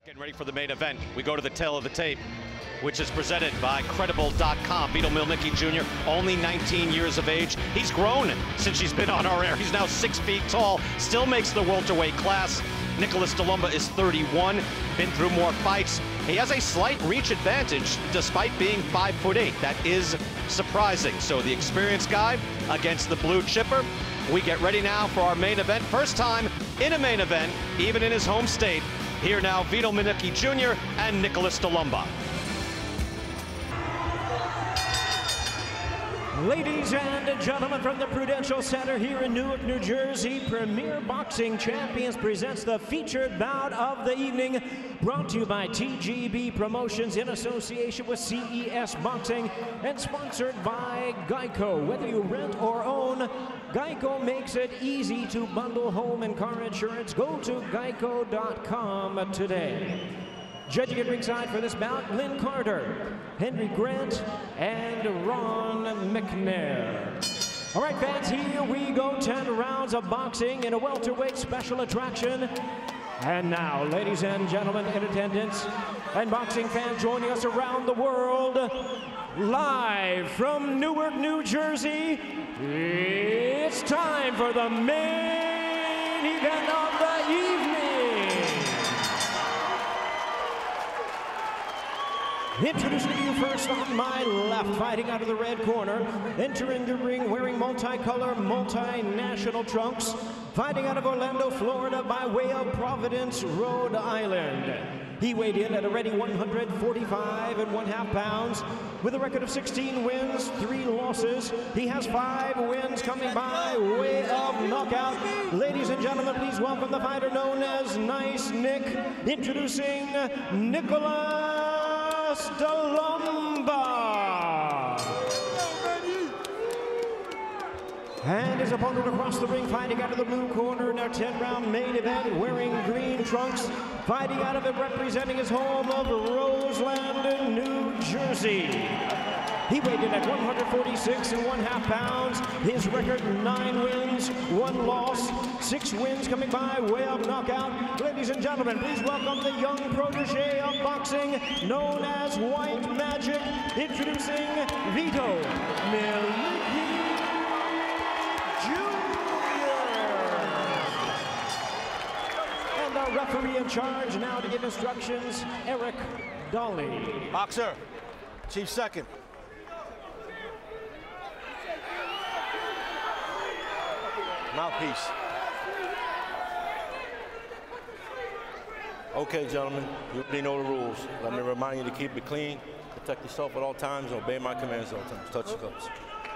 Getting ready for the main event. We go to the tail of the tape, which is presented by Credible.com. Vito Mielnicki Jr., only 19 years of age. He's grown since he's been on our air. He's now 6 feet tall, still makes the welterweight class. Nicholas DeLomba is 31, been through more fights. He has a slight reach advantage despite being 5'8". That is surprising. So the experienced guy against the blue chipper. We get ready now for our main event. First time in a main event, even in his home state. Here now, Vito Mielnicki Jr. and Nicholas DeLomba. Ladies and gentlemen, from the Prudential Center here in Newark, New Jersey, Premier Boxing Champions presents the featured bout of the evening, brought to you by TGB Promotions in association with CES Boxing and sponsored by Geico. Whether you rent or own, Geico makes it easy to bundle home and car insurance. Go to geico.com today. Judging at ringside for this bout, Lynn Carter, Henry Grant, and Ron McNair. All right, fans, here we go. 10 rounds of boxing in a welterweight special attraction. And now, ladies and gentlemen in attendance, and boxing fans joining us around the world, live from Newark, New Jersey, it's time for the main event of the evening. Introducing to you first on my left, fighting out of the red corner, entering the ring wearing multicolor, multinational trunks, fighting out of Orlando, Florida by way of Providence, Rhode Island. He weighed in at a ready 145.5 pounds with a record of 16 wins, 3 losses. He has 5 wins coming by way of knockout. Ladies and gentlemen, please welcome the fighter known as Nice Nick, introducing Nicholas DeLomba. And his opponent across the ring, fighting out of the blue corner in our 10-round main event, wearing green trunks, fighting out of it, representing his home of Roseland, New Jersey. He weighed in at 146.5 pounds. His record, 9 wins, 1 loss, 6 wins coming by way of knockout. Ladies and gentlemen, please welcome the young protege of boxing, known as White Magic, introducing Vito Mielnicki Jr. And the referee in charge now to give instructions, Eric Dolly. Boxer, Chief second. Mouthpiece. Okay, gentlemen, you already know the rules. Let me remind you to keep it clean, protect yourself at all times, and obey my commands at all times. Touch your cups.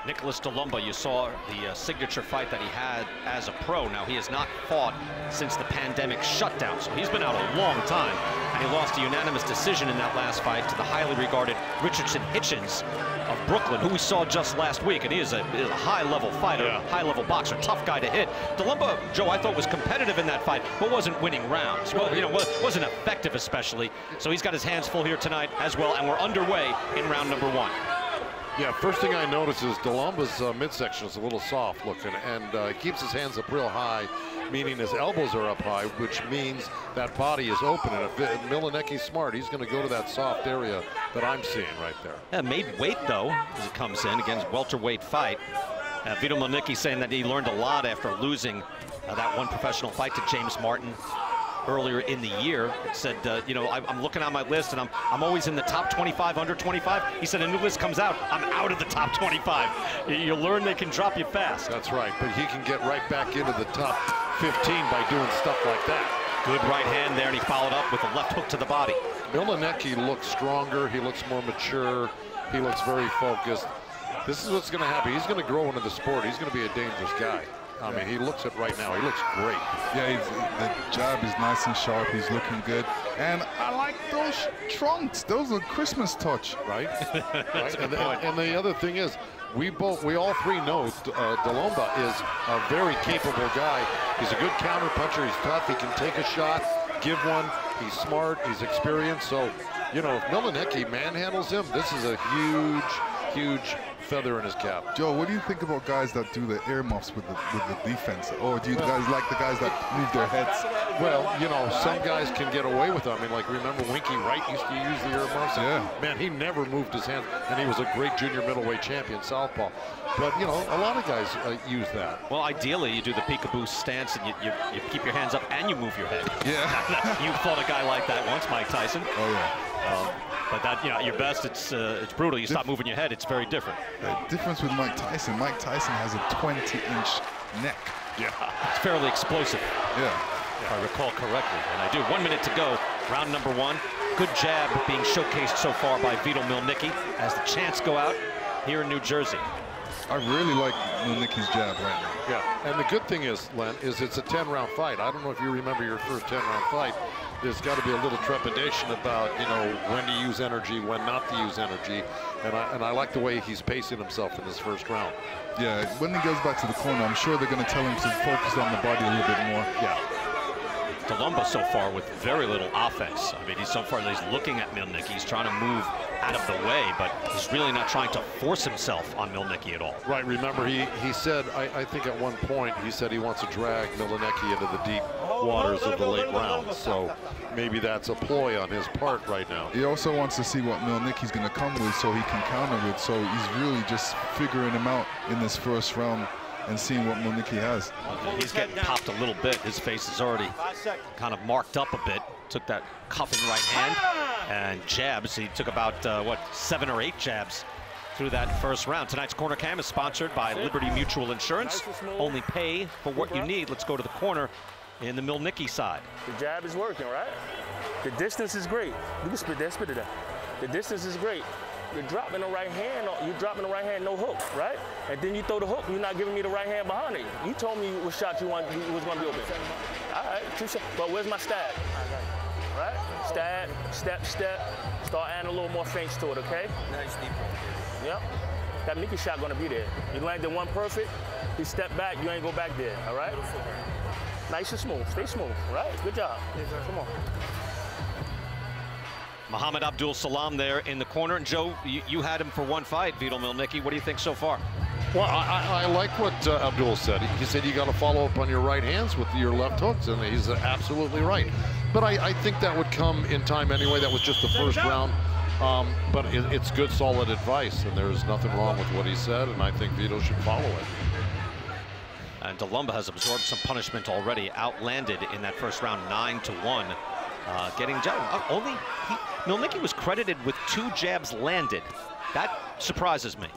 Nicholas DeLomba, you saw the signature fight that he had as a pro. Now, he has not fought since the pandemic shutdown, so he's been out a long time. And he lost a unanimous decision in that last fight to the highly regarded Richardson Hitchens of Brooklyn, who we saw just last week. And he is a high-level fighter, high-level boxer, tough guy to hit. DeLomba, Joe, I thought was competitive in that fight, but wasn't winning rounds. Well, you know, wasn't effective especially. So he's got his hands full here tonight as well, and we're underway in round number 1. Yeah, first thing I notice is DeLomba's midsection is a little soft looking, and he keeps his hands up real high, meaning his elbows are up high, which means that body is open. And if Mielnicki's smart, he's going to go to that soft area that I'm seeing right there. Yeah, made weight, though, as it comes in against welterweight fight. Vito Mielnicki saying that he learned a lot after losing that one professional fight to James Martin earlier in the year. It said, you know, I'm looking on my list and I'm always in the top 25, under 25. He said a new list comes out, I'm out of the top 25. You learn they can drop you fast. That's right, but he can get right back into the top 15 by doing stuff like that. Good right hand there, and he followed up with a left hook to the body. Mielnicki looks stronger, he looks more mature, he looks very focused. This is what's going to happen. He's going to grow into the sport. He's going to be a dangerous guy. I mean, he looks it right now. He looks great. Yeah, the jab is nice and sharp. He's looking good. And I like those trunks. Those are Christmas touch. Right? Right. And the other thing is, we all three know DeLomba is a very capable guy. He's a good counter puncher. He's tough. He can take a shot, give one. He's smart. He's experienced. So, you know, if Mielnicki manhandles him, this is a huge huge feather in his cap. Joe, what do you think about guys that do the earmuffs with the defense? Or do you guys like the guys that move their heads? Well, you know, some guys can get away with it. I mean, like, remember Winky Wright used to use the earmuffs? Yeah. Man, he never moved his hands, and he was a great junior middleweight champion, southpaw. But, you know, a lot of guys use that. Well, ideally, you do the peekaboo stance, and you keep your hands up and you move your head. Yeah. You fought a guy like that once, Mike Tyson. Oh, yeah. But that, you know, at your best, it's brutal. You stop moving your head, it's very different. The difference with Mike Tyson has a 20-inch neck. Yeah. It's fairly explosive. Yeah. If I recall correctly, and I do. 1 minute to go, round number 1. Good jab being showcased so far by Vito Mielnicki as the chants go out here in New Jersey. I really like Mielnicki's jab right now. Yeah, and the good thing is, Len, is it's a 10-round fight. I don't know if you remember your first 10-round fight. There's got to be a little trepidation about, you know, when to use energy, when not to use energy. And I like the way he's pacing himself in this first round. Yeah, when he goes back to the corner, I'm sure they're going to tell him to focus on the body a little bit more. Yeah. DeLomba so far with very little offense. I mean, he's looking at Mielnicki. He's trying to move out of the way, but he's really not trying to force himself on Mielnicki at all. Right, remember he said, I think at one point, he said he wants to drag Mielnicki into the deep waters of the late rounds. So maybe that's a ploy on his part right now. He also wants to see what Mielnicki's going to come with so he can counter with. So he's really just figuring him out in this first round and seeing what Mielnicki has. He's getting popped a little bit. His face is already kind of marked up a bit. Took that cuffing right hand and jabs. He took about, 7 or 8 jabs through that first round. Tonight's Corner Cam is sponsored by Liberty Mutual Insurance. Only pay for what you need. Let's go to the corner in the Mielnicki side. The jab is working, right? The distance is great. You can spit it out. The distance is great. You're dropping the right hand, no hook, right? And then you throw the hook, you're not giving me the right hand behind it. You told me what shot you was going to be open. All right, 2 shots. But where's my stab? Right? Stab, step. Start adding a little more feints to it, okay? Nice deep. Yep. That Mielnicki shot going to be there. You landed one perfect, you step back, you ain't go back there, all right? Nice and smooth. Stay smooth, right? Good job. Come on. Muhammad Abdul Salam there in the corner. And Joe, you had him for one fight, Vito Mielnicki. What do you think so far? Well, I like what Abdul said. He said you got to follow up on your right hands with your left hooks, and he's absolutely right. But I think that would come in time anyway. That was just the first round. But it's good, solid advice, and there's nothing wrong with what he said, and I think Vito should follow it. And DeLomba has absorbed some punishment already, outlanded in that first round 9-1. Getting jab. Mielnicki was credited with 2 jabs landed. That surprises me.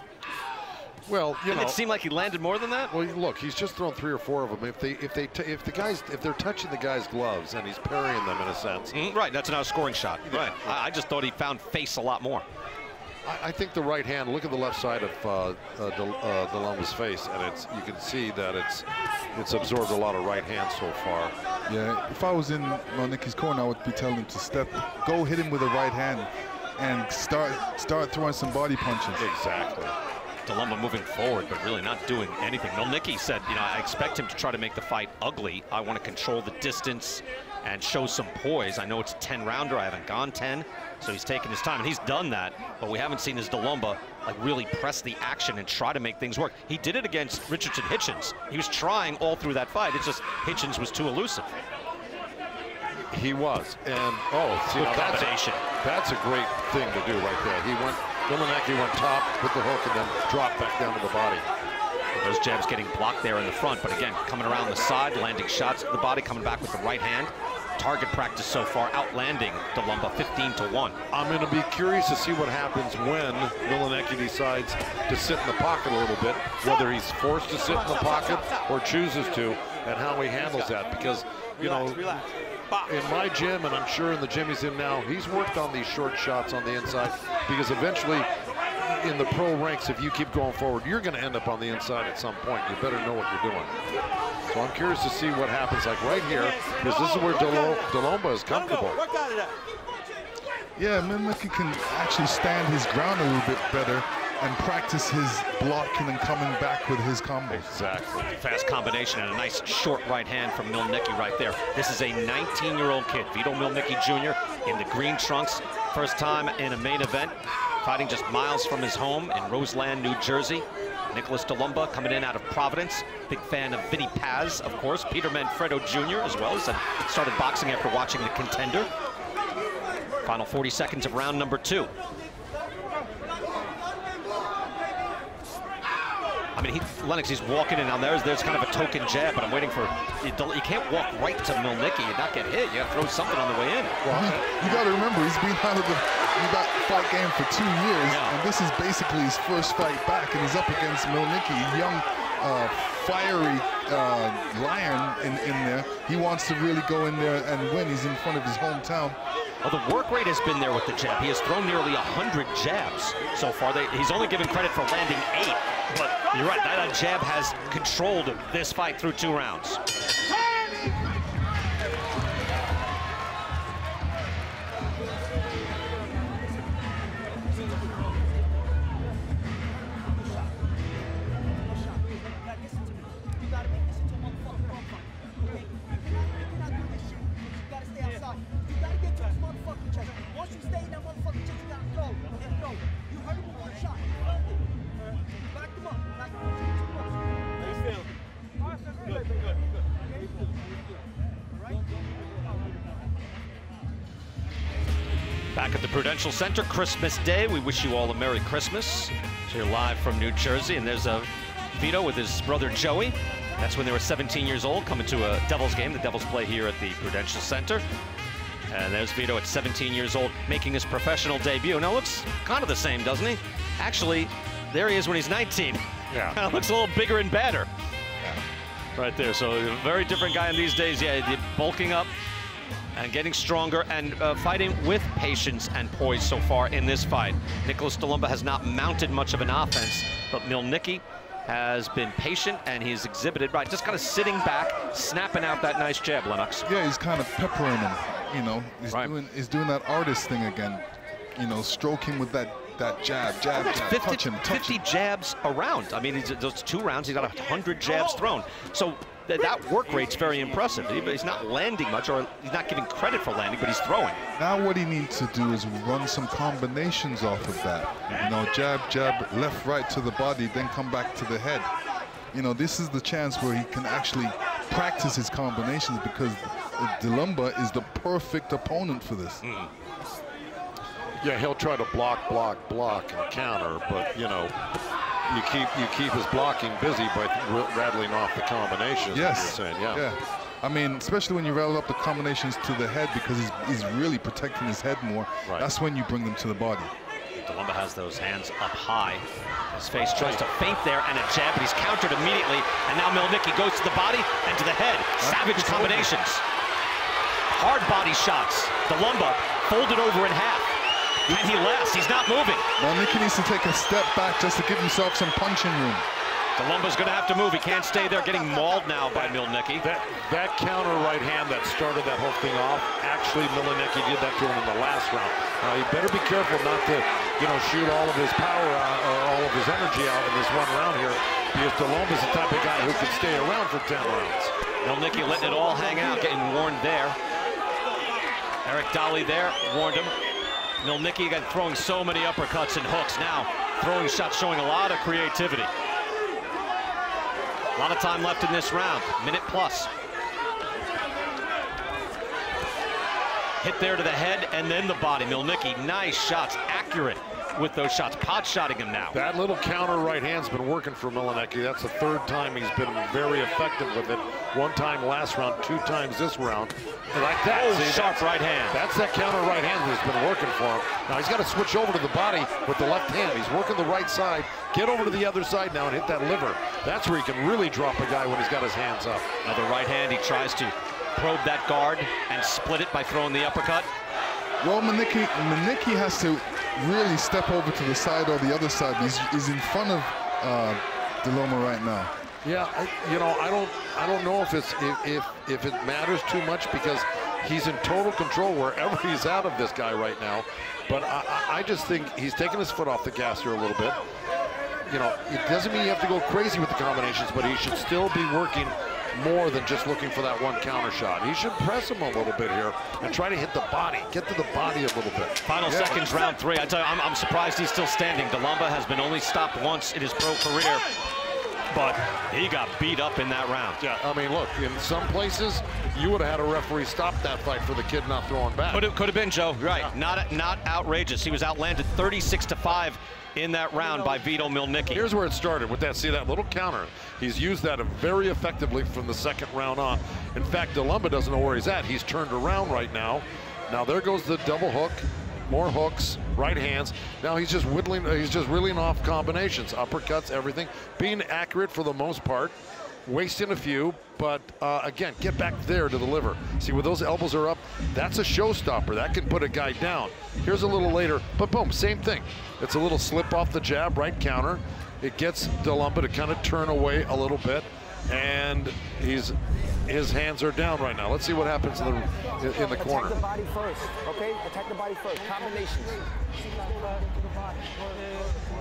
Well, you know, it seemed like he landed more than that. Well, look, he's just thrown 3 or 4 of them. If they're touching the guy's gloves and he's parrying them in a sense. Right, that's not a scoring shot. Right. I just thought he found face a lot more. I think the right hand. Look at the left side of DeLomba's face, and you can see that it's absorbed a lot of right hand so far. Yeah, if I was in Mielnicki's corner, I would be telling him to go hit him with a right hand, and start throwing some body punches. Exactly. DeLomba moving forward, but really not doing anything. Mielnicki said, you know, I expect him to try to make the fight ugly. I want to control the distance and show some poise. I know it's a 10-rounder. I haven't gone 10, so he's taking his time, and he's done that. But we haven't seen his DeLomba like really press the action and try to make things work. He did it against Richardson Hitchens. He was trying all through that fight. It's just Hitchens was too elusive. He was, and see, now that's a great thing to do right there. Mielnicki went top, put the hook, and then dropped back down to the body. Those jabs getting blocked there in the front, but again, coming around the side, landing shots to the body, coming back with the right hand. Target practice so far, outlanding DeLomba 15-1. I'm going to be curious to see what happens when Mielnicki decides to sit in the pocket a little bit, whether he's forced to sit in the pocket or chooses to, and how he handles that. Because, you know, in my gym, and I'm sure in the gym he's in now, he's worked on these short shots on the inside, because eventually in the pro ranks, if you keep going forward, you're going to end up on the inside at some point. You better know what you're doing. So I'm curious to see what happens, like right here, because this is where DeLomba is comfortable. Yeah, Mielnicki can actually stand his ground a little bit better and practice his blocking and coming back with his combo. Exactly. Fast combination and a nice short right hand from Mielnicki right there. This is a 19-year-old kid, Vito Mielnicki Jr. in the green trunks. First time in a main event. fighting just miles from his home in Roseland, New Jersey. Nicholas DeLomba coming in out of Providence. Big fan of Vinny Paz, of course. Peter Manfredo Jr. as well. Said started boxing after watching The Contender. Final 40 seconds of round number 2. I mean, Lennox, he's walking in on there's kind of a token jab, but I'm waiting for, you can't walk right to Mielnicki and not get hit. You gotta throw something on the way in. Well, you gotta remember, he's been out of the fight game for 2 years, and this is basically his first fight back, and he's up against Mielnicki, a young, fiery lion in there. He wants to really go in there and win. He's in front of his hometown. Well, the work rate has been there with the jab. He has thrown nearly 100 jabs so far. He's only given credit for landing 8, but you're right, that jab has controlled this fight through 2 rounds. Back at the Prudential Center, Christmas Day. We wish you all a Merry Christmas. So you're live from New Jersey, and there's Vito with his brother Joey. That's when they were 17 years old, coming to a Devils game. The Devils play here at the Prudential Center. And there's Vito at 17 years old, making his professional debut. Now, looks kind of the same, doesn't he? Actually, there he is when he's 19. Yeah. Kind of looks a little bigger and badder. Yeah. Right there, so a very different guy in these days. Yeah, bulking up and getting stronger and fighting with patience and poise so far in this fight. Nicholas DeLomba has not mounted much of an offense, but Mielnicki has been patient and he's exhibited, right, just kind of sitting back, snapping out that nice jab, Lennox. Yeah, he's kind of peppering him, you know. He's doing that artist thing again, you know, stroking with that jab, touch him. 50 jabs around. I mean, those 2 rounds, he's got 100 jabs thrown. So that work rate's very impressive. He's not landing much, or he's not giving credit for landing, but he's throwing. Now what he needs to do is run some combinations off of that. You know, jab, left, right to the body, then come back to the head. You know, this is the chance where he can actually practice his combinations, because DeLomba is the perfect opponent for this. Yeah, he'll try to block, and counter, but, you know, you keep his blocking busy by rattling off the combinations. Yes. You're saying, yeah. I mean, especially when you rattle up the combinations to the head, because he's really protecting his head more. Right. That's when you bring them to the body. DeLomba has those hands up high. His face tries to feint there, and a jab, but he's countered immediately. And now Mielnicki goes to the body and to the head. Savage combinations. Hard body shots. DeLomba folded over in half. And he lasts, he's not moving. Mielnicki needs to take a step back just to give himself some punching room. DeLomba's gonna have to move, he can't stay there, getting mauled now by Mielnicki. That counter right hand that started that whole thing off, actually Mielnicki did that to him in the last round. Now you better be careful not to, you know, shoot all of his power out, or all of his energy out in this 1 round here, because DeLomba's the type of guy who could stay around for 10 rounds. Mielnicki letting it all hang out, getting warned there. Eric Dolly there, warned him. Mielnicki again throwing so many uppercuts and hooks now. Throwing shots showing a lot of creativity. A lot of time left in this round, minute plus. Hit there to the head and then the body. Mielnicki, nice shots, accurate with those shots. Pot shotting him now. That little counter right hand's been working for Mielnicki. That's the 3rd time he's been very effective with it. 1 time last round, 2 times this round. Like that. Oh, sharp right hand. That's that counter right hand that's been working for him. Now he's got to switch over to the body with the left hand. He's working the right side. Get over to the other side now and hit that liver. That's where he can really drop a guy when he's got his hands up. Another right hand. He tries to probe that guard and split it by throwing the uppercut. Well, Mielnicki has to really step over to the side or the other side. He's in front of DeLomba right now. Yeah, you know, I don't know if it matters too much, because he's in total control wherever he's out of this guy right now. But I just think he's taking his foot off the gas here a little bit. You know, it doesn't mean you have to go crazy with the combinations, but he should still be working more than just looking for that one counter shot. He should press him a little bit here and try to hit the body, get to the body a little bit. Final seconds, round 3. I tell you, I'm surprised he's still standing. DeLomba has been only stopped once in his pro career, but he got beat up in that round. Yeah, I mean, look, in some places, you would have had a referee stop that fight for the kid not throwing back. Could have been, Joe. Right. Yeah. Not outrageous. He was outlanded 36-5 in that round by Vito Mielnicki. Here's where it started with that. See that little counter? He's used that very effectively from the second round on. In fact, DeLomba doesn't know where he's at. He's turned around right now. Now there goes the double hook. More hooks, right hands. Now he's just whittling, he's just reeling off combinations, uppercuts, everything. Being accurate for the most part, wasting a few, but again, get back there to the liver. See where those elbows are up? That's a showstopper. That can put a guy down. Here's a little later, but boom, same thing. It's a little slip off the jab, right counter. It gets DeLomba to kind of turn away a little bit, and his hands are down right now. Let's see what happens in the corner. Attack the body first, okay? Attack the body first. Combinations.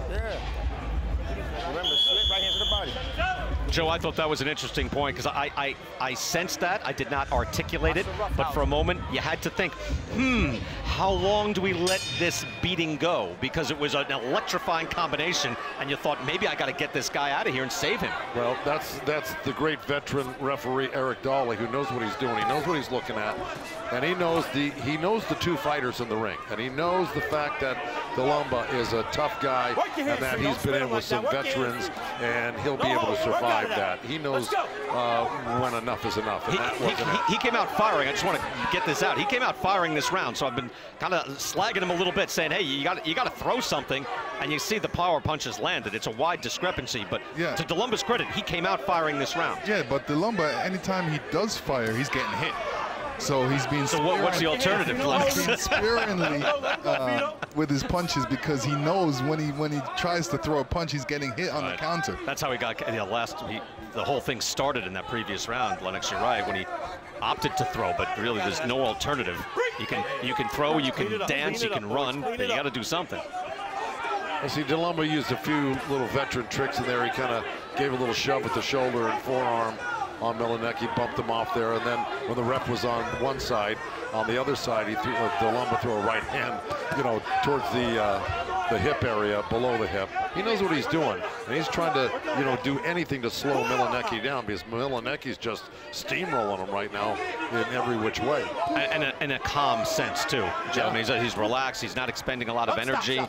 Yeah. Remember, slip right hand to the body. Joe, I thought that was an interesting point because I sensed that. I did not articulate it, but for a moment you had to think, how long do we let this beating go? Because it was an electrifying combination, and you thought maybe I got to get this guy out of here and save him. Well, that's the great veteran referee Eric Dawley, who knows what he's doing. He knows what he's looking at, and he knows the two fighters in the ring, and he knows the fact that DeLomba is a tough guy and that he's been in with some veterans, and he'll be able to survive that. He knows when enough is enough. And he came out firing. I just want to get this out. He came out firing this round, so I've been kind of slagging him a little bit, saying, hey, you got to throw something, and you see the power punches landed. It's a wide discrepancy, but to DeLomba's credit, he came out firing this round. Yeah, but DeLomba, anytime he does fire, he's getting hit. So he's being what's the alternative? He's being sparingly with his punches because he knows when he tries to throw a punch, he's getting hit on the counter. That's how he got the whole thing started in that previous round, Lennox, you're right, when he opted to throw, but really there's no alternative. You can throw, you can dance, you can run, but you got to do something. I see DeLomba used a few little veteran tricks in there. He kind of gave a little shove with the shoulder and forearm on Mielnicki, bumped him off there, and then when the ref was on one side, on the other side, he threw DeLomba threw a right hand, towards the hip area, below the hip. He knows what he's doing, and he's trying to, do anything to slow Mielnicki down, because Mielnicki's just steamrolling him right now in every which way. And in a calm sense too, Jeremy. He's relaxed. He's not expending a lot of energy.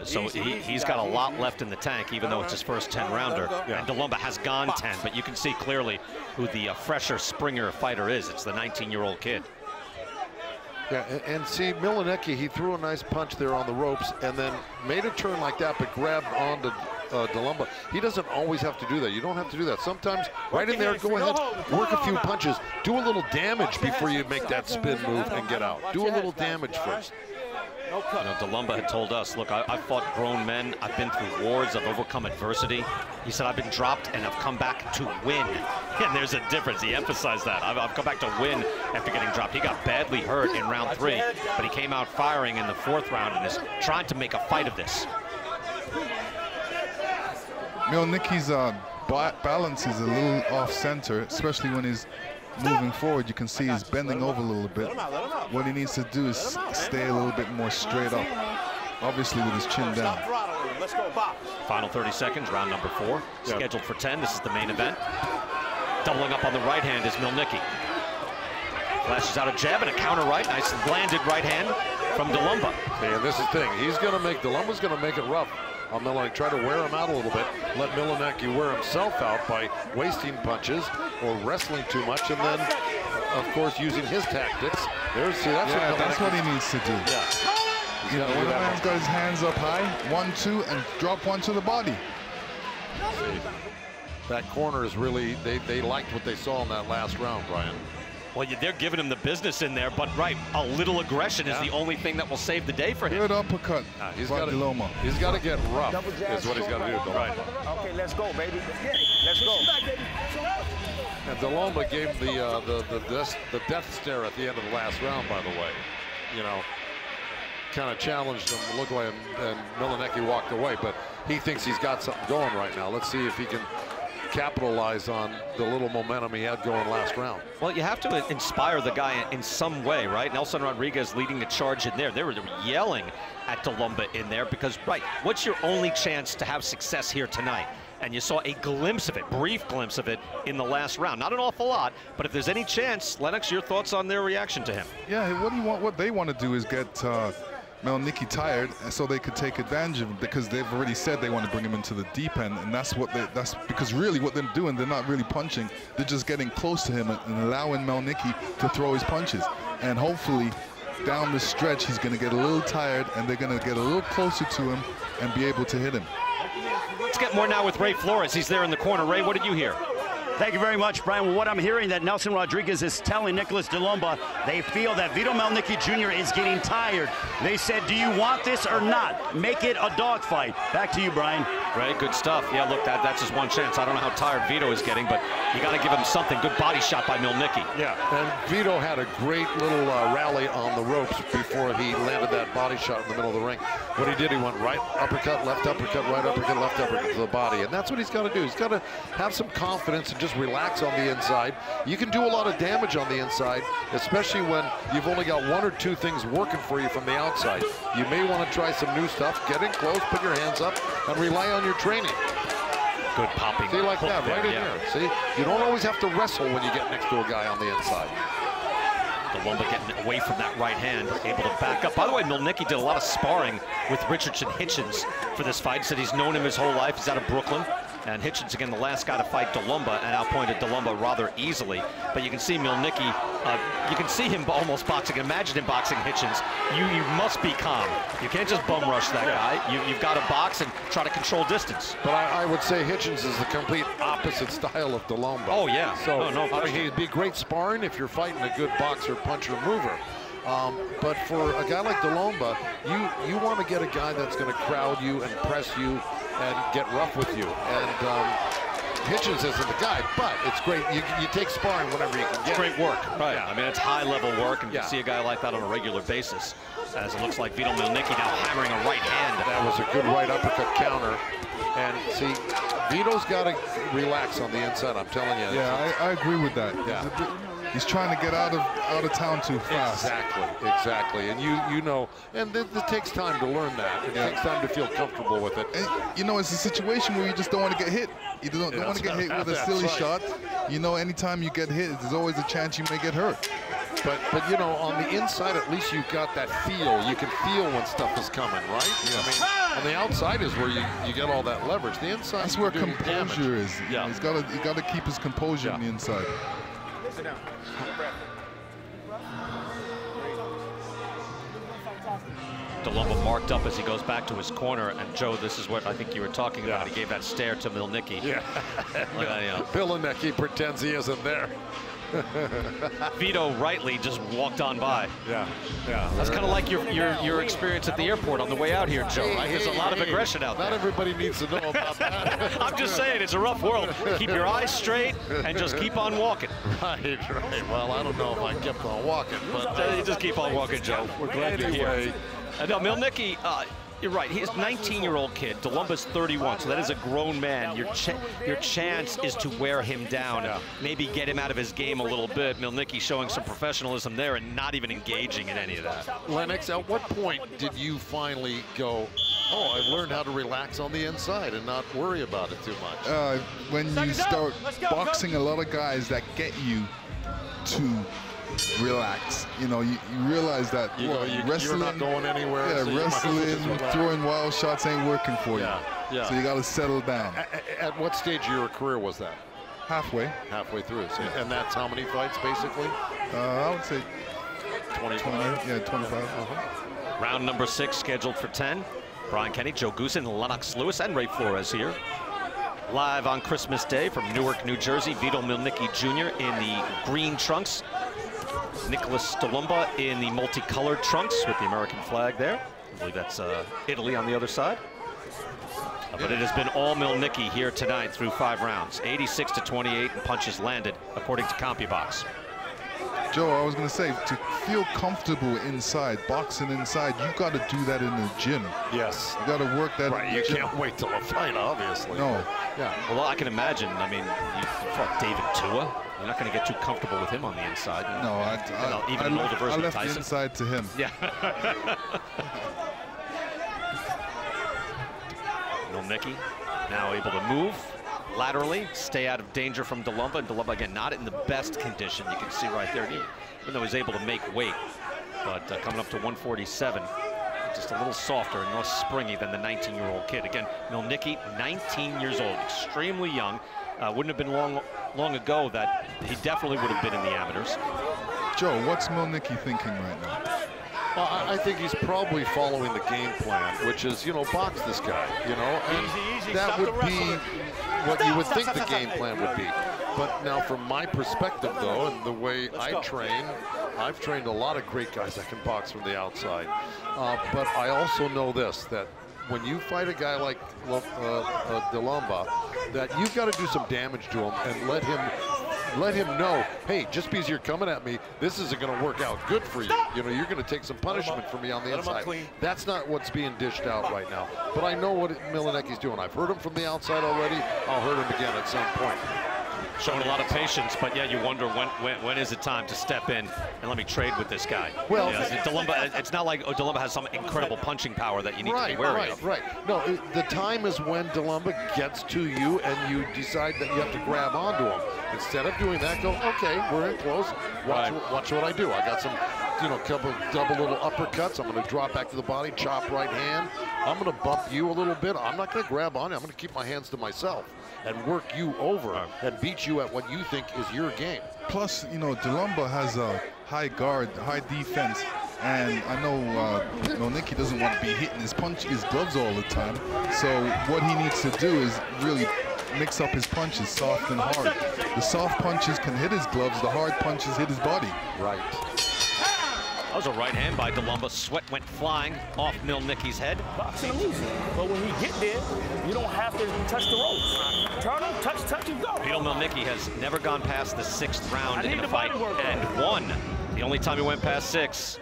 So he's got a lot left in the tank, even though it's his first 10-rounder. And DeLomba has gone 10, but you can see clearly who the fresher, springier fighter is. It's the 19-year-old kid. Yeah, and see, Mielnicki, he threw a nice punch there on the ropes and then made a turn like that, but grabbed onto DeLomba. He doesn't always have to do that. You don't have to do that. Sometimes, right in there, go ahead, work a few punches, do a little damage before you make that spin move and get out. Do a little damage first. DeLomba had told us, look, I've fought grown men. I've been through wars. I've overcome adversity. He said, I've been dropped and I've come back to win. And there's a difference. He emphasized that. I've come back to win after getting dropped. He got badly hurt in round 3, but he came out firing in the 4th round and is trying to make a fight of this. Mielnicki's balance is a little off-center, especially when he's moving forward. You can see he's bending over a little bit. What he needs to do is stay a little bit more straight up, obviously with his chin down. Final 30 seconds, round number 4, scheduled for 10. This is the main event. Doubling up on the right hand is Mielnicki. Flashes out a jab and a counter right. Nice landed right hand from DeLomba. And this is the thing. DeLomba's going to make it rough on Mielnicki, try to wear him out a little bit, let Mielnicki wear himself out by wasting punches or wrestling too much, and then, of course, using his tactics. That's what he needs to do. Yeah. When the man's got his hands up high, 1-2, and drop one to the body. See, that corner is really, they liked what they saw in that last round, Brian. Well, they're giving him the business in there, but a little aggression is the only thing that will save the day for him. Good uppercut. He's got to get rough. Is what he's got to do. Right. Okay, let's go, baby. Let's go. And DeLomba gave the death stare at the end of the last round, by the way. Kind of challenged him, looked like him, and Mielnicki walked away. But he thinks he's got something going right now. Let's see if he can capitalize on the little momentum he had going last round. Well, you have to inspire the guy in some way, right? Nelson Rodriguez leading the charge in there. They were yelling at DeLomba in there because, right, what's your only chance to have success here tonight? And you saw a glimpse of it, brief glimpse of it in the last round. Not an awful lot, but if there's any chance, Lennox, your thoughts on their reaction to him? Yeah, what they want to do is get Mielnicki tired, so they could take advantage of him, because they've already said they want to bring him into the deep end, and that's because really what they're doing, they're not really punching, they're just getting close to him and allowing Mielnicki to throw his punches. And hopefully down the stretch he's going to get a little tired, and they're going to get a little closer to him and be able to hit him. Let's get more now with Ray Flores. He's there in the corner. Ray, what did you hear? Thank you very much, Brian. Well, what I'm hearing that Nelson Rodriguez is telling Nicholas DeLomba, they feel that Vito Mielnicki Jr. is getting tired. They said, do you want this or not? Make it a dogfight. Back to you, Brian. Ray, good stuff. Yeah, look, that's just one chance. I don't know how tired Vito is getting, but you got to give him something. Good body shot by Mielnicki. Yeah, and Vito had a great little rally on the ropes before he landed that body shot in the middle of the ring. What he did, he went right uppercut, left uppercut, right uppercut, left uppercut to the body, and that's what he's got to do. He's got to have some confidence and just relax on the inside. You can do a lot of damage on the inside, especially when you've only got one or two things working for you from the outside. You may want to try some new stuff, get in close, put your hands up, and rely on your training. Good popping. See, like that, right in there. See, you don't always have to wrestle when you get next to a guy on the inside. DeLomba getting away from that right hand, able to back up. By the way, Mielnicki did a lot of sparring with Richardson Hitchens for this fight. He said he's known him his whole life. He's out of Brooklyn. And Hitchens, again, the last guy to fight DeLomba, and outpointed DeLomba rather easily. But you can see Mielnicki, you can see him almost boxing. Imagine him boxing Hitchens. You must be calm. You can't just bum rush that guy. You've got to box and try to control distance. But I would say Hitchens is the complete opposite style of DeLomba. Oh, yeah. So he'd be great sparring if you're fighting a good boxer, puncher, mover. But for a guy like DeLomba, you want to get a guy that's going to crowd you and press you and get rough with you. And Hitchens isn't the guy, but it's great. You take sparring whenever you can get. It's great work. Right. Yeah. I mean, it's high-level work, and you see a guy like that on a regular basis. As it looks like Vito Mielnicki now hammering a right hand. That was a good right uppercut counter. And see, Vito's got to relax on the inside, I'm telling you. Yeah, I agree with that. Yeah. He's trying to get out of town too fast. Exactly. And you know, and it takes time to learn that. It takes time to feel comfortable with it. And, you know, it's a situation where you just don't want to get hit. You don't want to get hit with a silly shot. You know, anytime you get hit, there's always a chance you may get hurt. But you know, on the inside, at least you've got that feel. You can feel when stuff is coming, right? Yeah. I mean, on the outside is where you get all that leverage. The inside, that's where composure is. Yeah. He's got to keep his composure on the inside. Sit down. DeLomba marked up as he goes back to his corner, and Joe, this is what I think you were talking about. He gave that stare to Mielnicki. Yeah. Mielnicki pretends he isn't there. Vito rightly just walked on by. Yeah. That's kind of like your experience at the airport on the way out here, Joe, right? There's a lot of aggression out there. Not everybody needs to know about that. I'm just saying, it's a rough world. Keep your eyes straight and just keep on walking. Right. Well, I don't know if I kept on walking, but you just keep on walking, Joe. We're glad you're here. No, Mielnicki, you're right. He's a 19-year-old kid. DeLomba's 31, so that is a grown man. Your chance is to wear him down, maybe get him out of his game a little bit. Mielnicki showing some professionalism there and not even engaging in any of that. Lennox, at what point did you finally go, oh, I've learned how to relax on the inside and not worry about it too much? When you start boxing a lot of guys that get you to relax, you know, you realize that wrestling, you're not going anywhere. Yeah, so wrestling, throwing wild shots ain't working for you. Yeah. So you got to settle down. At what stage of your career was that? Halfway. Halfway through. So, and that's how many fights, basically? I would say 25. Yeah, 25. Round number 6 scheduled for 10. Brian Kenny, Joe Goosen, Lennox Lewis, and Ray Flores here. Live on Christmas Day from Newark, New Jersey, Vito Mielnicki Jr. in the green trunks. Nicholas DeLomba in the multicolored trunks with the American flag there. I believe that's Italy on the other side. But it has been all Mielnicki here tonight through 5 rounds. 86-28 and punches landed, according to CompuBox. Joe, I was going to say, to feel comfortable inside, boxing inside, you got to do that in the gym. Yes. You got to work that. Right, you can't wait till a fight, obviously. No. Yeah. Well, I can imagine. I mean, you fought David Tua. You're not going to get too comfortable with him on the inside. No, I left the inside to him. Yeah. Mielnicki now able to move laterally, stay out of danger from DeLomba. And DeLomba, again, not in the best condition. You can see right there, even though he's able to make weight. But coming up to 147, just a little softer and less springy than the 19-year-old kid. Again, Mielnicki, 19 years old, extremely young. Wouldn't have been long ago that he definitely would have been in the amateurs. Joe, what's Mielnicki thinking right now? Well, I think he's probably following the game plan, which is, you know, box this guy, you know, and Easy. that Stop would the be wrestling. what you would think the game plan would be. But now from my perspective, though, and the way I train, I've trained a lot of great guys that can box from the outside. But I also know this, that when you fight a guy like DeLomba, that you've got to do some damage to him and let him know, hey, just because you're coming at me, this isn't going to work out good for you. You know, you're going to take some punishment from me on the inside. That's not what's being dished out right now. But I know what Mielnicki's doing. I've heard him from the outside already. I'll hurt him again at some point. Showing a lot of patience, but yeah, you wonder when is it time to step in and let me trade with this guy. Well, DeLomba, it's not like DeLomba has some incredible punching power that you need to be wary of. Right. No, the time is when DeLomba gets to you and you decide that you have to grab onto him. Instead of doing that, go, okay, we're in close. Watch what I do. I got some, you know, couple double little uppercuts. I'm going to drop back to the body, chop right hand. I'm going to bump you a little bit. I'm not going to grab on you. I'm going to keep my hands to myself and work you over and beat you at what you think is your game. Plus, you know, DeLomba has a high guard, high defense, and I know Mielnicki doesn't want to be hitting his gloves all the time. So what he needs to do is really mix up his punches, soft and hard. The soft punches can hit his gloves, the hard punches hit his body. Right. That was a right hand by DeLomba. Sweat went flying off Mielnicki's head. Boxing him easy. But when he get there, you don't have to touch the ropes. Turn him, touch, and go. Vito Mielnicki has never gone past the 6th round in a fight and won. The only time he went past 6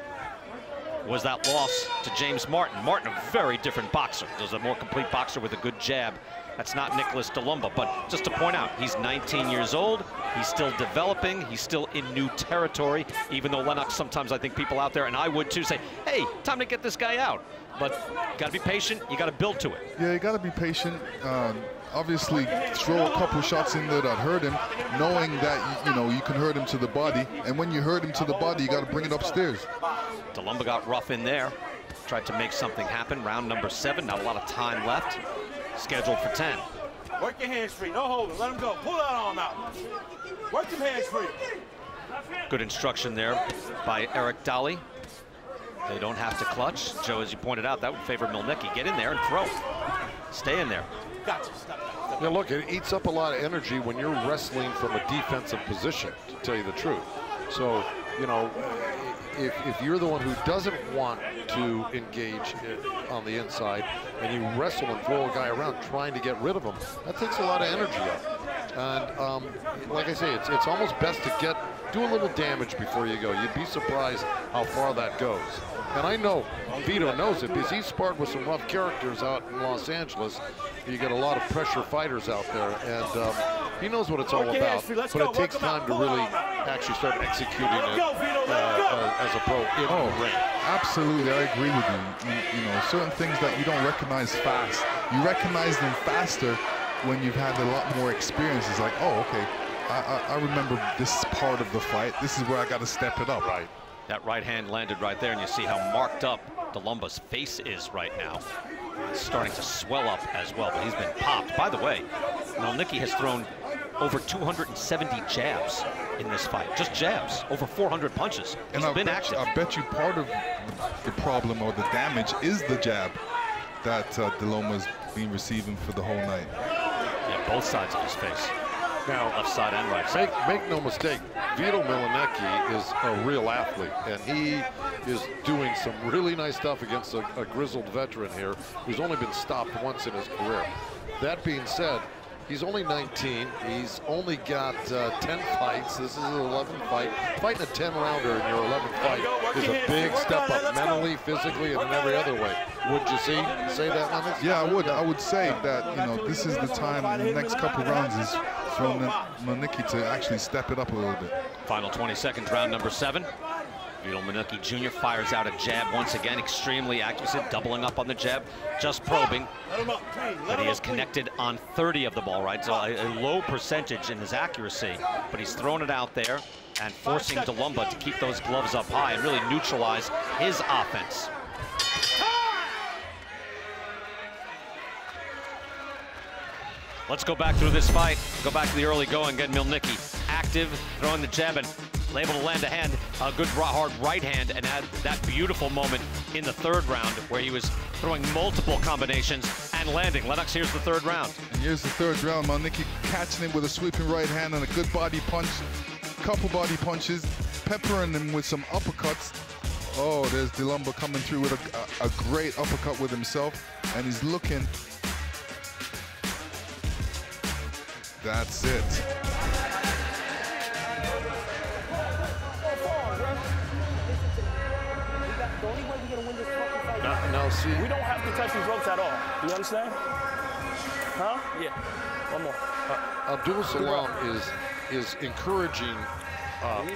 was that loss to James Martin. Martin, a very different boxer. There's a more complete boxer with a good jab. That's not Nicholas DeLomba, but just to point out, he's 19 years old. He's still developing. He's still in new territory, even though Lennox, sometimes I think people out there, and I would too, say, hey, time to get this guy out. But you got to be patient. You got to build to it. Yeah, you got to be patient. Obviously, throw a couple shots in there that hurt him, knowing that, you know, you can hurt him to the body. And when you hurt him to the body, you got to bring it upstairs. DeLomba got rough in there. Tried to make something happen. Round number 7. Not a lot of time left. Scheduled for 10. Work your hands free. No holding. Let him go. Pull that arm out. Work them hands free. Good instruction there by Eric Dolly. They don't have to clutch. Joe, as you pointed out, that would favor Mielnicki. Get in there and throw. Stay in there. Gotcha. Stop. Yeah, look, it eats up a lot of energy when you're wrestling from a defensive position, to tell you the truth. So, you know, if you're the one who doesn't want to engage on the inside and you wrestle and throw a guy around trying to get rid of him, that takes a lot of energy up. And like I say, it's almost best to do a little damage before you go. You'd be surprised how far that goes. And I know Vito knows it because he's sparred with some rough characters out in Los Angeles. You get a lot of pressure fighters out there, and he knows what it's all about. But it takes time to really actually start executing it as a pro in the ring. Absolutely, I agree with you. You know, certain things that you don't recognize fast, you recognize them faster when you've had a lot more experience. It's like, oh, okay, I remember this part of the fight. This is where I got to step it up. Right. That right hand landed right there, and you see how marked up DeLomba's face is right now. It's starting to swell up as well, but he's been popped. By the way, Mielnicki has thrown over 270 jabs in this fight. Just jabs. Over 400 punches. He's been active. I bet you part of the problem or the damage is the jab that DeLomba's been receiving for the whole night. Yeah, both sides of his face. Now, left side and right side. Make no mistake, Vito Mielnicki is a real athlete, and he is doing some really nice stuff against a grizzled veteran here who's only been stopped once in his career. That being said, He's only 19. He's only got 10 fights. This is his 11th fight. Fighting a 10-rounder in your 11th fight is a big step up mentally, physically, and in every other way. Would you say that, Lennox? Yeah, I would. I would say that, you know, this is the time in the next couple rounds is for Mielnicki to actually step it up a little bit. Final 20 seconds, round number 7. Vito Mielnicki Jr. fires out a jab once again, extremely accurate, doubling up on the jab, just probing. But he has connected on 30 of the ball, right? So a low percentage in his accuracy, but he's thrown it out there and forcing DeLomba to keep those gloves up high and really neutralize his offense. Let's go back through this fight. Go back to the early going. Again, Mielnicki active, throwing the jab and able to land a hand, a good hard right hand, and had that beautiful moment in the 3rd round where he was throwing multiple combinations and landing. Lennox, here's the 3rd round. And here's the 3rd round. Mielnicki catching him with a sweeping right hand and a good body punch, couple body punches, peppering him with some uppercuts. Oh, there's DeLomba coming through with a great uppercut with himself, and he's looking. That's it. Now see, we don't have to touch these ropes at all. You understand? Huh? Yeah. One more. Abdul Salam is encouraging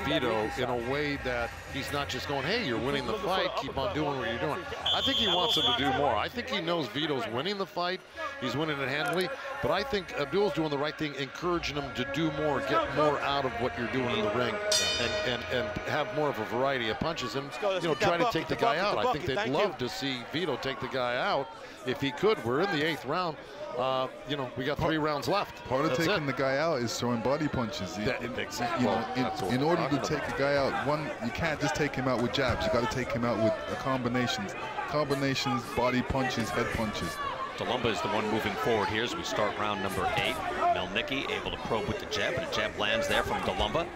Vito in a way that he's not just going, hey, you're winning the fight, keep on doing what you're doing. I think he wants him to do more. I think he knows Vito's winning the fight. He's winning it handily. But I think Abdul's doing the right thing, encouraging him to do more, get more out of what you're doing in the ring, and have more of a variety of punches, and you know, try to take the guy out. I think they'd love to see Vito take the guy out if he could. We're in the 8th round. You know, we got 3 rounds left. Part of taking the guy out is throwing body punches. In order to take a guy out, you can't just take him out with jabs. You got to take him out with combinations, body punches, head punches. DeLomba is the one moving forward here as we start round number 8. Mielnicki able to probe with the jab, but a jab lands there from DeLomba.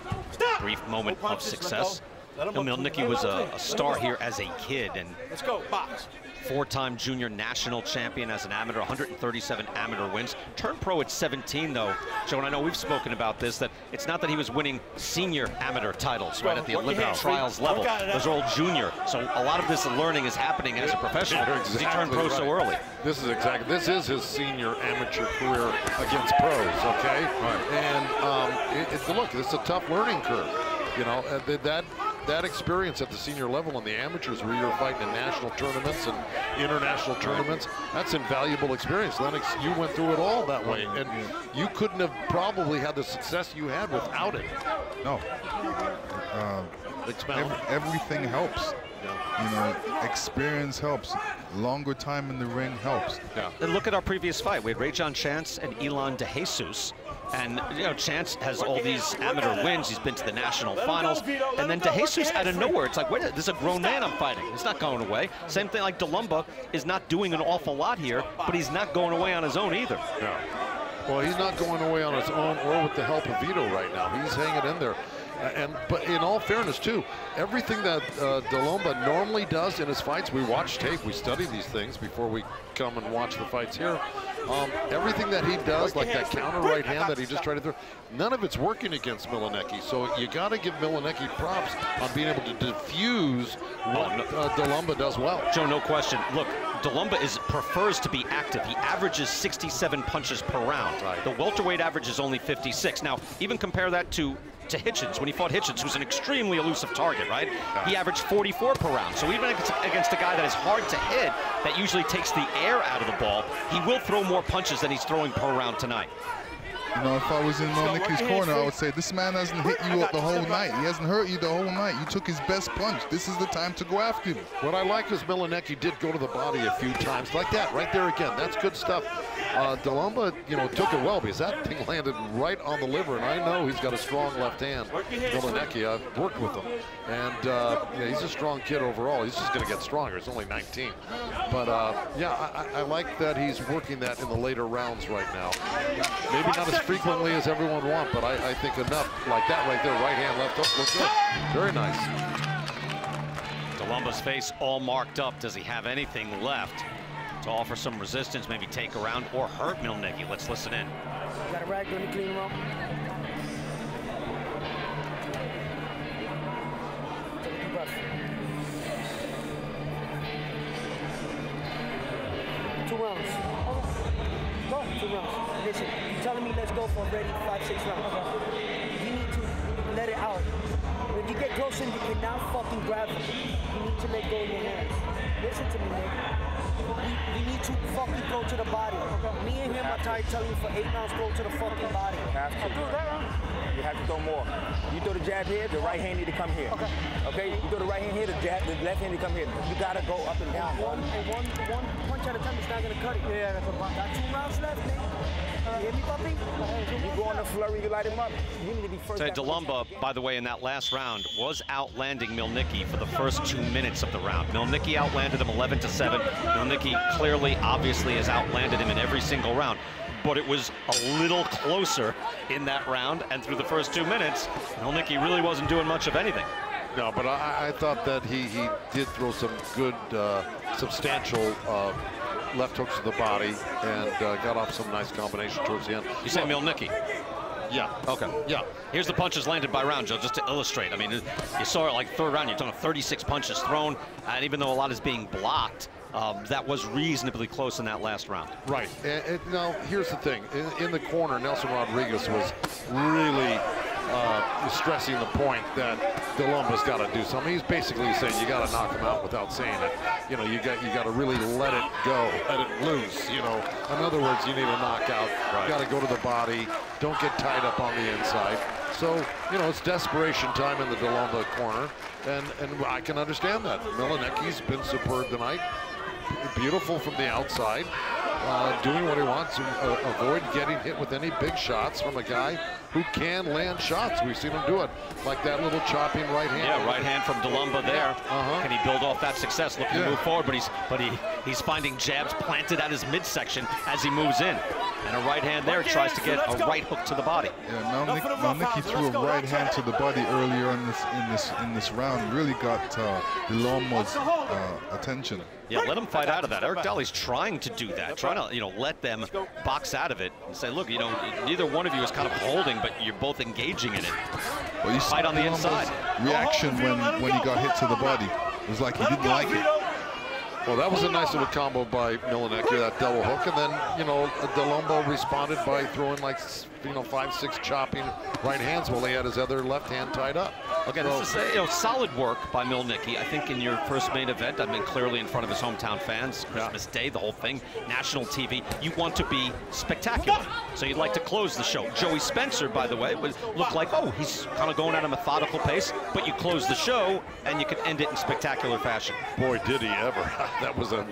Brief moment of success. Mielnicki was a star here as a kid, and let's go, box. 4-time junior national champion as an amateur, 137 amateur wins. Turned pro at 17, though, Joe, and I know we've spoken about this, that it's not that he was winning senior amateur titles, right, at the Olympic trials level. Those are all junior. So a lot of this learning is happening as a professional because he turned pro so early. This is his senior amateur career against pros, okay? Right. And look, it's a tough learning curve. You know, that experience at the senior level and the amateurs where you're fighting in national tournaments and international tournaments, that's invaluable experience. Lennox, you went through it all that way, and you couldn't have probably had the success you had without it. No. Everything helps. You know, experience helps. Longer time in the ring helps. Yeah. And look at our previous fight. We had Rajon Chance and Elon De Jesus. And, you know, Chance has all these amateur wins. He's been to the national finals. And then De Jesus out of nowhere, it's like, wait, this is a grown man I'm fighting. He's not going away. Same thing like DeLomba is not doing an awful lot here, but he's not going away on his own either. Yeah. Well, he's not going away on his own or with the help of Vito right now. He's hanging in there. But in all fairness, too, everything that DeLomba normally does in his fights, we watch tape, we study these things before we come and watch the fights here. Everything that he does, like that counter right hand that he just tried to throw, none of it's working against Mielnicki. So you got to give Mielnicki props on being able to diffuse what DeLomba does well. Joe, no question. Look, DeLomba prefers to be active. He averages 67 punches per round. Right. The welterweight average is only 56. Now, even compare that to Hitchens. When he fought Hitchens, who's an extremely elusive target, right? He averaged 44 per round. So even against a guy that is hard to hit, that usually takes the air out of the ball, he will throw more punches than he's throwing per round tonight. You know, if I was in Mielnicki's corner, I would say, this man hasn't hit you up the whole night. He hasn't hurt you the whole night. You took his best punch. This is the time to go after him. What I like is Mielnicki did go to the body a few times. Like that, right there again. That's good stuff. DeLomba, you know, took it well because that thing landed right on the liver, and I know he's got a strong left hand. Mielnicki, I've worked with him, and yeah, he's a strong kid overall. He's just going to get stronger. He's only 19. But, yeah, I like that he's working that in the later rounds right now. Maybe not as frequently as everyone wants, but I think enough like that right there. Right hand, left hook, looks good. Very nice. DeLomba's face all marked up. Does he have anything left to offer some resistance, maybe take around or hurt Mielnicki? Let's listen in. Got a rag, let me clean them up. Take a deep breath. 2 rounds. Go. 2 rounds. Listen, you're telling me let's go for already 5-6 rounds. You need to let it out. When you get close in, you cannot fucking grab it. You need to let go of your hands. Listen to me, Nick. We need to fucking throw to the body. Me and him are tired telling you for 8 rounds, throw to the fucking body. Have to. You have to throw more. You throw the jab here, the right hand need to come here. Okay? You throw the right hand here, the left hand need to come here. You gotta go up and down. One punch at a time is not gonna cut it. Yeah, that's what got 2 rounds left, Nick. You hear me, puppy? You go on the flurry, you light him up. You need to be first. DeLomba, by the way, in that last round, was outlanding Mielnicki for the first 2 minutes of the round. Mielnicki outlanded him 11-7. Mielnicki clearly, obviously, has outlanded him in every single round. But it was a little closer in that round, and through the first 2 minutes, Mielnicki really wasn't doing much of anything. No, but I thought that he did throw some good, substantial left hooks to the body and got off some nice combination towards the end. You say Mielnicki? Yeah. Okay. Yeah. Here's the punches landed by round, Joe, just to illustrate. I mean, you saw it like third round, you're talking 36 punches thrown, and even though a lot is being blocked, that was reasonably close in that last round. Right. Now, here's the thing. In the corner, Nelson Rodriguez was really stressing the point that DeLomba's got to do something. He's basically saying you got to knock him out without saying it. You know, you got to really let it go, let it loose. You know, in other words, you need a knockout. Right. You got to go to the body. Don't get tied up on the inside. So, you know, it's desperation time in the DeLomba corner, and I can understand that. Mielnicki's been superb tonight. Beautiful from the outside, doing what he wants to avoid getting hit with any big shots from a guy who can land shots. We've seen him do it, like that little chopping right hand. Yeah, right hand from DeLomba there. Can he build off that success, looking to move forward, but he's finding jabs planted at his midsection as he moves in. And a right hand there tries to get a right hook to the body. Yeah, Mielnicki threw a right hand to the body earlier in this round. Really got DeLomba's attention. Yeah, let him fight out of that. Eric Daly's trying to do that, trying to, you know, let them box out of it and say, look, you know, neither one of you is kind of holding, but you're both engaging in it. Well, you fight on the inside. Reaction when he got hit to the body, it was like he didn't like it. Well, that was a nice little combo by Mielnicki, that double hook, and then, you know, DeLomba responded by throwing like, you know, 5-6 chopping right hands while he had his other left hand tied up. Okay, this is, you know, solid work by Mielnicki. I think in your first main event, I mean, clearly in front of his hometown fans, Christmas Day, the whole thing, national TV. You want to be spectacular, so you'd like to close the show. Joey Spencer, by the way, looked like, oh, he's kind of going at a methodical pace, but you close the show and you can end it in spectacular fashion. Boy, did he ever! That was a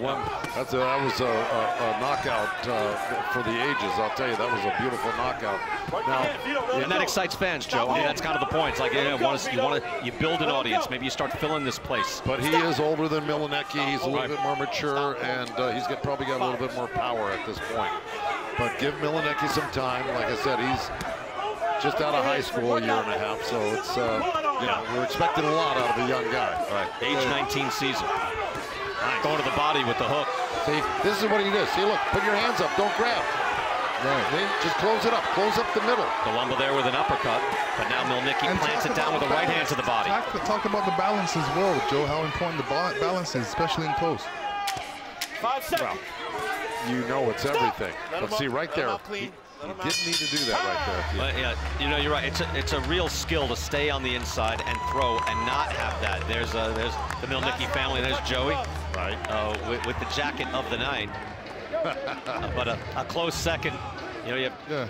knockout for the ages. I'll tell you, that was a beautiful knockout. Now, and that excites fans, Joe. I mean, that's kind of the point. It's like, you build an audience. Maybe you start filling this place. But he is older than Mielnicki. He's a little bit more mature, and he's probably got a little bit more power at this point. But give Mielnicki some time. Like I said, he's just out of high school a year and a half, so it's you know, we're expecting a lot out of a young guy. Right, age 19 season. Going to the body with the hook. See, this is what he does. See, look, put your hands up, don't grab. Right. Just close it up. Close up the middle. DeLomba there with an uppercut, but now Mielnicki plants it down with a right hand to the body. Talk about the balance as well, Joe, how important the balance is, especially in close. 5 seconds. Well, you know it's everything. But see, right there, he didn't need to do that right there. Yeah, you know, you're right. It's a real skill to stay on the inside and throw and not have that. There's the Mielnicki family. There's Joey, right, with the jacket of the night. But a close second. You know, you have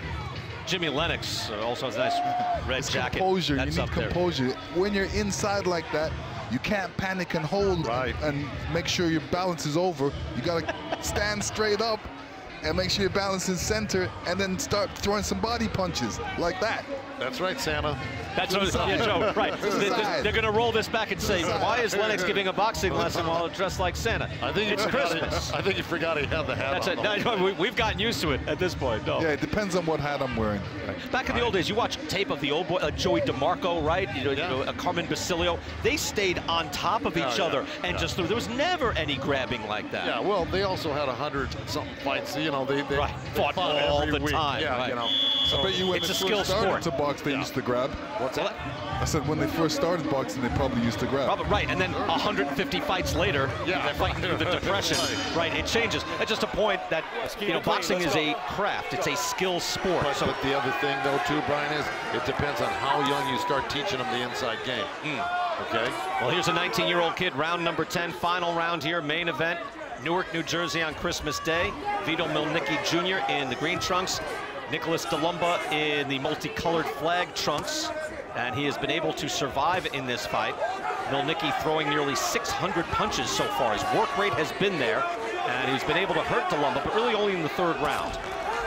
Jimmy Lennox also has a nice red jacket. Composure. That's you need composure. When you're inside like that, you can't panic and hold and make sure your balance is over. You got to stand straight up and make sure your balance is center, and then start throwing some body punches like that. That's right, Santa. That's what, yeah, Joe, right. They're going to roll this back and say, why is Lennox giving a boxing lesson while dressed like Santa? I think it's Christmas. I think you forgot he had the hat on. That's it. No, we've gotten used to it at this point. No. Yeah, it depends on what hat I'm wearing. Back in the old days, you watch tape of the old boy, Joey DeMarco, right? You know, Carmen Basilio. They stayed on top of each other and just threw. There was never any grabbing like that. Yeah, well, they also had 100-something fights. You know, they fought all the week. time. Yeah, right. you know. I bet you when it's they a skill first started sport. to box, they used to grab. What's that? I said when they first started boxing, they probably used to grab. Right, and then 150 fights later, they're fighting through the depression. Right, it changes. That's just a point that, you know, boxing is a craft. It's a skill sport. But the other thing, though, too, Brian, is it depends on how young you start teaching them the inside game. Okay? Well, here's a 19-year-old kid, round number 10, final round here, main event. Newark, New Jersey on Christmas Day. Vito Mielnicki Jr. in the green trunks. Nicholas DeLomba in the multicolored flag trunks. And he has been able to survive in this fight. Mielnicki throwing nearly 600 punches so far. His work rate has been there, and he's been able to hurt DeLomba, but really only in the third round.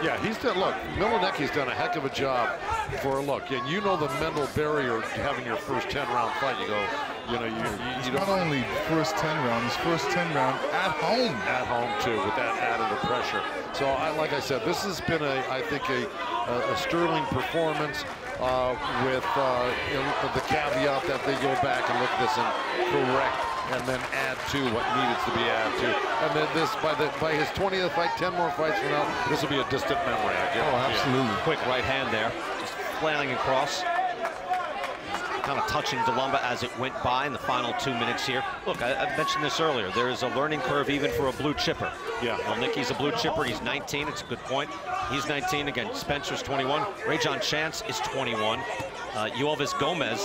Yeah, he's done, look, Mielnicki's done a heck of a job for a look. And you know the mental barrier having your first 10-round fight. You go, you know, you not only first 10 rounds, first 10 round at home. At home, too, with that added pressure. So, like I said, this has been, I think, a sterling performance with you know, the caveat that they go back and look at this and correct and then add to what needed to be added to. And then this, by his 20th fight, 10 more fights from now, this will be a distant memory, I guess. Oh, absolutely. Quick right hand there, just flailing across. Kind of touching DeLomba as it went by in the final 2 minutes here. Look, I mentioned this earlier. There is a learning curve even for a blue chipper. Yeah. Mielnicki's a blue chipper. He's 19. It's a good point. He's 19. Again, Spencer's 21. Rajon Chance is 21. Elvis Gomez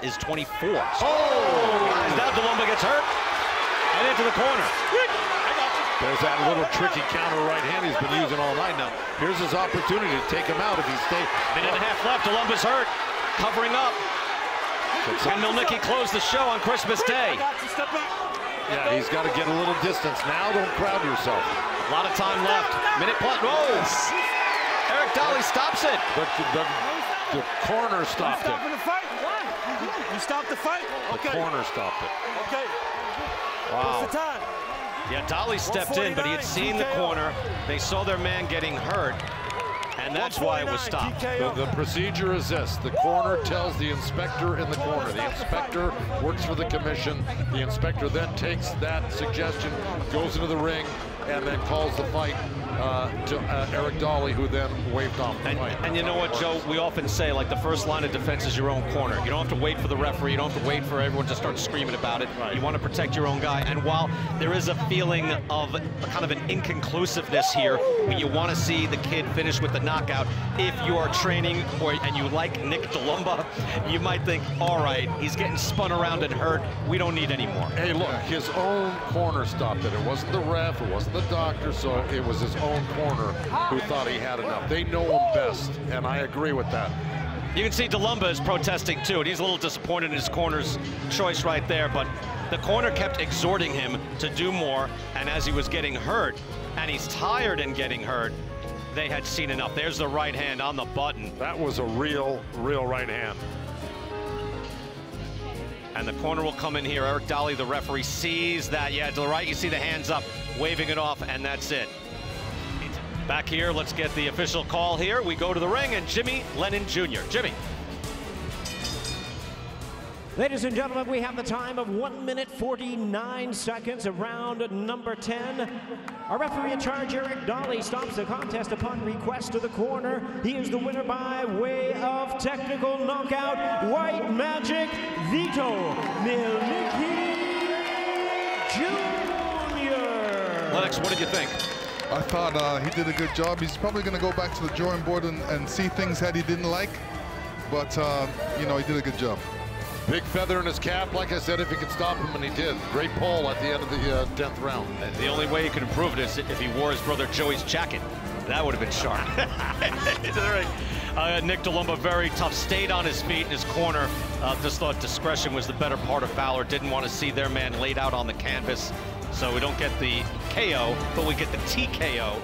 is 24. Now DeLomba gets hurt and into the corner. There's that little tricky counter right hand he's been using all night. Now, here's his opportunity to take him out if he stays. Minute and a half left. DeLomba's hurt. Covering up. Can Mielnicki close the show on Christmas Day? Yeah, he's got to get a little distance. Now, don't crowd yourself. A lot of time left. Minute plus. Whoa! Eric Dolly stops it. But the corner stopped it. The fight? You stopped the fight? The corner stopped it. Okay. Wow. What's the time? Yeah, Dolly stepped in, but he had seen the corner. They saw their man getting hurt, and that's why it was stopped. The procedure is this. The corner tells the inspector in the corner. The inspector works for the commission. The inspector then takes that suggestion, goes into the ring, and then calls the fight to Eric Dolly, who then waved off the fight. And you know what, Joe? We often say, like, the first line of defense is your own corner. You don't have to wait for the referee. You don't have to wait for everyone to start screaming about it. Right. You want to protect your own guy. And while there is a feeling of kind of an inconclusiveness here, when you want to see the kid finish with the knockout, if you are training and you like Nick DeLomba, you might think, all right, he's getting spun around and hurt. We don't need any more. Hey, look, his own corner stopped it. It wasn't the ref. It wasn't the doctor. So it was his own corner who thought he had enough. They know him best, and I agree with that. You can see DeLomba is protesting too, and he's a little disappointed in his corner's choice right there, but the corner kept exhorting him to do more, and as he was getting hurt, and he's tired and getting hurt, they had seen enough. There's the right hand on the button. That was a real right hand. And the corner will come in here. Eric Dolly, the referee, sees that. Yeah, to the right, you see the hands up, waving it off, and that's it. Back here, let's get the official call here. We go to the ring, and Jimmy Lennon Jr. Jimmy. Ladies and gentlemen, we have the time of 1 minute 49 seconds of round number 10. Our referee in charge, Eric Dolly, stops the contest upon request to the corner. He is the winner by way of technical knockout. White Magic, Vito Mielnicki Jr. Lennox, what did you think? I thought he did a good job. He's probably going to go back to the drawing board and see things that he didn't like. But, you know, he did a good job. Big feather in his cap, like I said, if he could stop him, and he did. Great pull at the end of the 10th round. The only way he could improve it is if he wore his brother Joey's jacket. That would have been sharp. Nick DeLomba, very tough, stayed on his feet in his corner. Just thought discretion was the better part of valor. Didn't want to see their man laid out on the canvas. So we don't get the KO, but we get the TKO.